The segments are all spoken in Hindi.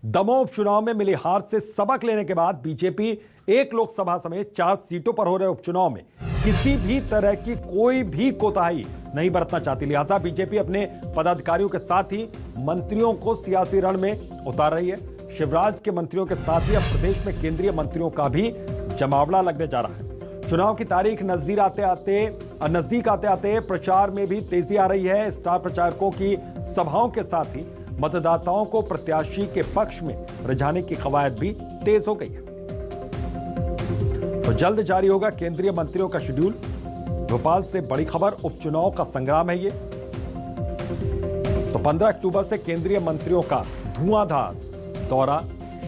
दमोह उपचुनाव में मिली हार से सबक लेने के बाद बीजेपी एक लोकसभा समेत 4 सीटों पर हो रहे उपचुनाव में किसी भी तरह की कोई भी कोताही नहीं बरतना चाहती। लिहाजा बीजेपी अपने पदाधिकारियों के साथ ही मंत्रियों को सियासी रण में उतार रही है। शिवराज के मंत्रियों के साथ ही अब प्रदेश में केंद्रीय मंत्रियों का भी जमावड़ा लगने जा रहा है। चुनाव की तारीख नजदीक आते आते प्रचार में भी तेजी आ रही है। स्टार प्रचारकों की सभाओं के साथ ही मतदाताओं को प्रत्याशी के पक्ष में रिझाने की कवायद भी तेज हो गई है। तो जल्द जारी होगा केंद्रीय मंत्रियों का शेड्यूल। भोपाल से बड़ी खबर, उपचुनाव का संग्राम है ये। तो 15 अक्टूबर से केंद्रीय मंत्रियों का धुआंधार दौरा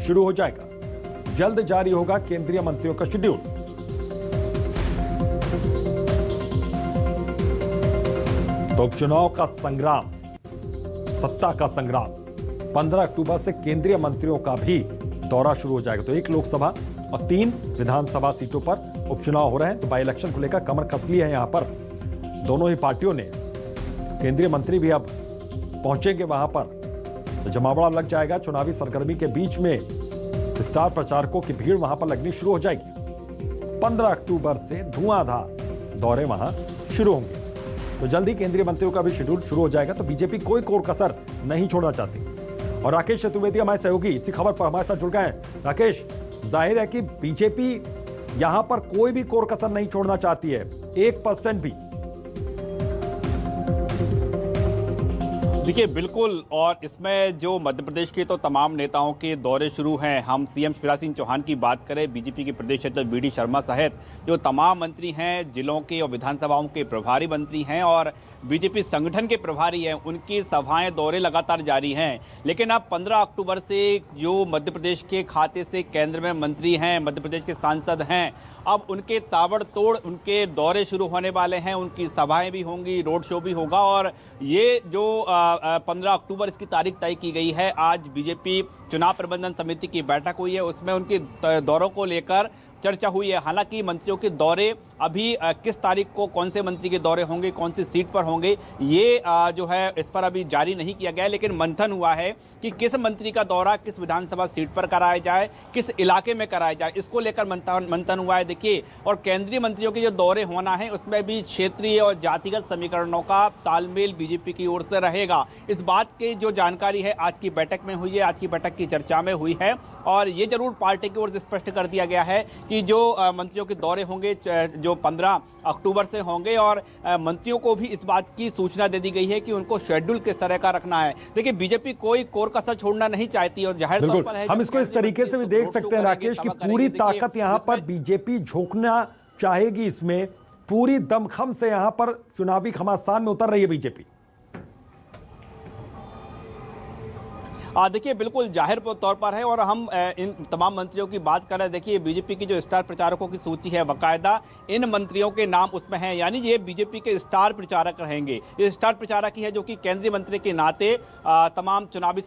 शुरू हो जाएगा। जल्द जारी होगा केंद्रीय मंत्रियों का शेड्यूल। तो उपचुनाव का संग्राम, सत्ता का संग्राम, 15 अक्टूबर से केंद्रीय मंत्रियों का भी दौरा शुरू हो जाएगा। तो 1 लोकसभा और 3 विधानसभा सीटों पर उपचुनाव हो रहे हैं। तो बाई इलेक्शन को लेकर कमर कस ली है यहां पर दोनों ही पार्टियों ने। केंद्रीय मंत्री भी अब पहुंचेंगे वहां पर, तो जमावड़ा लग जाएगा। चुनावी सरगर्मी के बीच में स्टार प्रचारकों की भीड़ वहां पर लगनी शुरू हो जाएगी। 15 अक्टूबर से धुआंधार दौरे वहां शुरू होंगे। तो जल्दी केंद्रीय मंत्रियों का भी शेड्यूल शुरू हो जाएगा। तो बीजेपी कोई कोर कसर नहीं छोड़ना चाहती। और राकेश चतुर्वेदी हमारे सहयोगी इसी खबर पर हमारे साथ जुड़ गए हैं। राकेश, जाहिर है कि बीजेपी यहां पर कोई भी कोर कसर नहीं छोड़ना चाहती है, 1% भी। देखिए बिल्कुल, और इसमें जो मध्य प्रदेश के तो तमाम नेताओं के दौरे शुरू हैं। हम सीएम शिवराज सिंह चौहान की बात करें, बीजेपी के प्रदेश अध्यक्ष बीडी शर्मा सहित जो तमाम मंत्री हैं, जिलों के और विधानसभाओं के प्रभारी मंत्री हैं और बीजेपी संगठन के प्रभारी हैं, उनकी सभाएं दौरे लगातार जारी हैं। लेकिन अब 15 अक्टूबर से जो मध्य प्रदेश के खाते से केंद्र में मंत्री हैं, मध्य प्रदेश के सांसद हैं, अब उनके ताबड़तोड़ उनके दौरे शुरू होने वाले हैं। उनकी सभाएं भी होंगी, रोड शो भी होगा। और ये जो 15 अक्टूबर इसकी तारीख तय की गई है। आज बीजेपी चुनाव प्रबंधन समिति की बैठक हुई है, उसमें उनके दौरों को लेकर चर्चा हुई है। हालांकि मंत्रियों के दौरे अभी किस तारीख को कौन से मंत्री के दौरे होंगे, कौन सी सीट पर होंगे, ये जो है इस पर अभी जारी नहीं किया गया है। लेकिन मंथन हुआ है कि किस मंत्री का दौरा किस विधानसभा सीट पर कराया जाए, किस इलाके में कराया जाए, इसको लेकर मंथन हुआ है। देखिए, और केंद्रीय मंत्रियों के जो दौरे होना है उसमें भी क्षेत्रीय और जातिगत समीकरणों का तालमेल बीजेपी की ओर से रहेगा। इस बात की जो जानकारी है आज की बैठक में हुई है, आज की बैठक की चर्चा में हुई है। और ये जरूर पार्टी की ओर से स्पष्ट कर दिया गया है कि जो मंत्रियों के दौरे होंगे जो 15 अक्टूबर से होंगे, और मंत्रियों को भी इस बात की सूचना दे दी गई है कि उनको शेड्यूल किस तरह का रखना है। देखिए, बीजेपी कोई कोर कसर छोड़ना नहीं चाहती और जाहिर तौर पर है। हम इसको इस तरीके से भी देख सकते हैं राकेश कि पूरी ताकत यहां पर बीजेपी झोंकना चाहेगी। इसमें पूरी दमखम से यहां पर चुनावी घमासान में उतर रही है बीजेपी। देखिए बिल्कुल जाहिर तौर पर है। और हम इन तमाम मंत्रियों की बात कर रहे हैं। देखिए, बीजेपी की जो स्टार प्रचारकों की सूची है, बाकायदा इन मंत्रियों के नाम उसमें हैं, यानी ये बीजेपी के स्टार प्रचारक रहेंगे। ये स्टार प्रचारक ही है जो कि केंद्रीय मंत्री के नाते तमाम चुनावी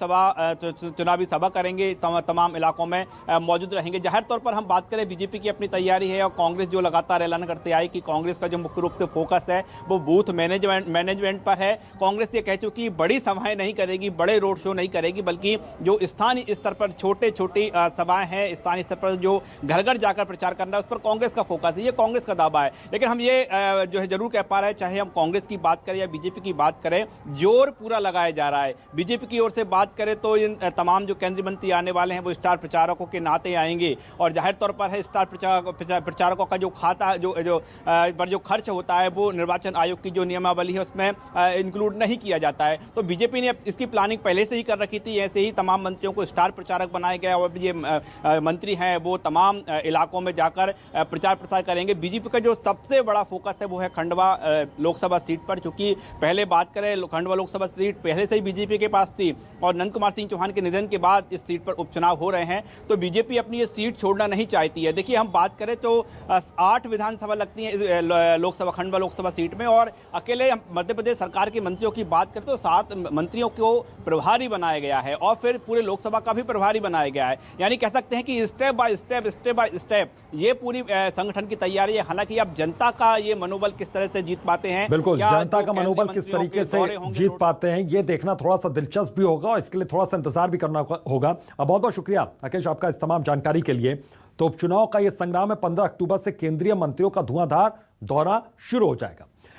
सभा करेंगे, तमाम इलाकों में मौजूद रहेंगे। जाहिर तौर पर हम बात करें, बीजेपी की अपनी तैयारी है। और कांग्रेस जो लगातार ऐलान करते आई कि कांग्रेस का जो मुख्य रूप से फोकस है वो बूथ मैनेजमेंट पर है। कांग्रेस ये कह चुकी बड़ी सभाएं नहीं करेगी, बड़े रोड शो नहीं करेगी, बल्कि जो स्थानीय स्तर पर छोटी सभाएं हैं, स्थानीय स्तर पर जो घर घर जाकर प्रचार करना है, उस पर कांग्रेस का फोकस है। ये कांग्रेस का दावा है। लेकिन हम ये जो है जरूर कह पा रहे हैं, चाहे हम कांग्रेस की बात करें या बीजेपी की बात करें, जोर पूरा लगाया जा रहा है। बीजेपी की ओर से बात करें तो इन तमाम जो केंद्रीय मंत्री आने वाले हैं वो स्टार प्रचारकों के नाते आएंगे। और जाहिर तौर पर है स्टार प्रचारकों का जो खाता जो खर्च होता है वो निर्वाचन आयोग की जो नियमावली है उसमें इंक्लूड नहीं किया जाता है। तो बीजेपी ने इसकी प्लानिंग पहले से ही कर रखी थी। ऐसे ही तमाम मंत्रियों को स्टार प्रचारक बनाया गया और ये मंत्री हैं वो तमाम इलाकों में जाकर प्रचार प्रसार करेंगे। बीजेपी का जो सबसे बड़ा फोकस है वो है खंडवा लोकसभा सीट पर, क्योंकि पहले बात करें खंडवा लोकसभा सीट पहले से ही बीजेपी के पास थी और नंद कुमार सिंह चौहान के निधन के बाद इस सीट पर उपचुनाव हो रहे हैं। तो बीजेपी अपनी ये सीट छोड़ना नहीं चाहती है। देखिए, हम बात करें तो 8 विधानसभा लगती है लोकसभा खंडवा लोकसभा सीट में, और अकेले मध्य प्रदेश सरकार के मंत्रियों की बात करें तो 7 मंत्रियों को प्रभारी बनाया गया है और फिर पूरे लोकसभा का भी प्रभारी बनाया गया है। यानी कह सकते हैं कि स्टेप बाय स्टेप ये पूरी संगठन की तैयारी है। हालांकि अब जनता का ये मनोबल किस तरह से जीत पाते हैं, बिल्कुल, क्या जनता जो का मनोबल केंद्रीय किस तरीके मंत्रियों के से दौरे होंगे जीत पाते हैं, ये देखना थोड़ा सा दिलचस्प भी होगा और इसके लिए थोड़ा सा इंतजार भी करना होगा। बहुत बहुत शुक्रिया राकेश आपका इस तमाम जानकारी के लिए। तो उपचुनाव का यह संग्राम है, 15 अक्टूबर से केंद्रीय मंत्रियों का धुआंधार दौरा शुरू हो जाएगा।